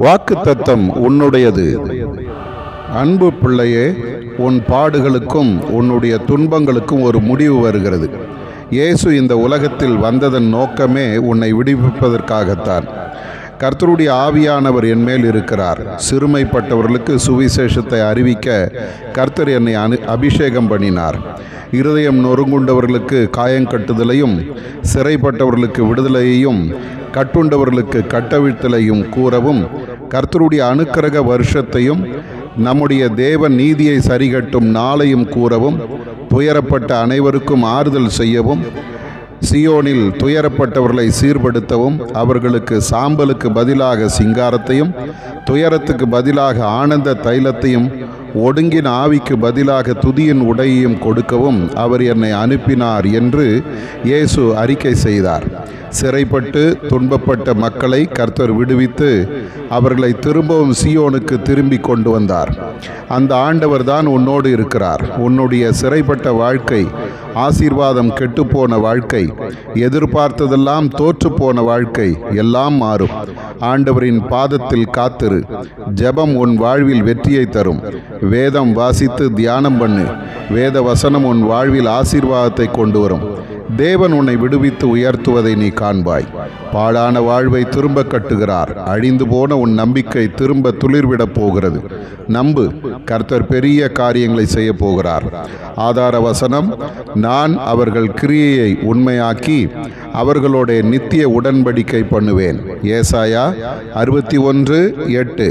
வாக்குத்தத்தம் உன்னுடையது. அன்பு பிள்ளையே, உன் பாடுகளுக்கும் உன்னுடைய துன்பங்களுக்கும் ஒரு முடிவு வருகிறது. இயேசு இந்த உலகத்தில் வந்ததன் நோக்கமே உன்னை விடுவிப்பதற்காகத்தான். கர்த்தருடைய ஆவியானவர் என்மேல் இருக்கிறார். சிறுமைப்பட்டவர்களுக்கு சுவிசேஷத்தை அறிவிக்க கர்த்தர் என்னை அபிஷேகம் பண்ணினார். இருதயம் நொறுங்குண்டவர்களுக்கு காயங்கட்டுதலையும், சிறைப்பட்டவர்களுக்கு விடுதலையையும், கட்டுண்டவர்களுக்கு கட்டவிழ்த்தலையும் கூறவும், கர்த்தருடைய அனுக்கிரக வருஷத்தையும் நம்முடைய தேவ நீதியை சரிகட்டும் நாளையும் கூறவும், துயரப்பட்ட அனைவருக்கும் ஆறுதல் செய்யவும், சியோனில் துயரப்பட்டவர்களை சீர்படுத்தவும், அவர்களுக்கு சாம்பலுக்கு பதிலாக சிங்காரத்தையும், துயரத்துக்கு பதிலாக ஆனந்த தைலத்தையும், ஒடுங்கின ஆவிக்கு பதிலாக துதியின் உடையையும் கொடுக்கவும் அவர் என்னை அனுப்பினார் என்று இயேசு அறிக்கை செய்தார். சிறைப்பட்டு துன்பப்பட்ட மக்களை கர்த்தர் விடுவித்து அவர்களை திரும்பவும் சியோனுக்கு திரும்பி கொண்டு வந்தார். அந்த ஆண்டவர் தான் உன்னோடு இருக்கிறார். உன்னுடைய சிறைப்பட்ட வாழ்க்கை, ஆசீர்வாதம் கெட்டுப்போன வாழ்க்கை, எதிர்பார்த்ததெல்லாம் தோற்றுப்போன வாழ்க்கை எல்லாம் மாறும். ஆண்டவரின் பாதத்தில் காத்திரு. ஜெபம் உன் வாழ்வில் வெற்றியை தரும். வேதம் வாசித்து தியானம் பண்ணு. வேத வசனம் உன் வாழ்வில் ஆசீர்வாதத்தை கொண்டு வரும். தேவன் உன்னை விடுவித்து உயர்த்துவதை நீ காண்பாய். பாழான வாழ்வை திரும்ப கட்டுகிறார். அழிந்து போன உன் நம்பிக்கை திரும்ப துளிர்விடப் போகிறது. நம்பு, கர்த்தர் பெரிய காரியங்களை செய்ய போகிறார். ஆதார வசனம், நான் அவர்கள் கிரியையை உண்மையாக்கி அவர்களோட நித்திய உடன்படிக்கை பண்ணுவேன். ஏசாயா 61:8.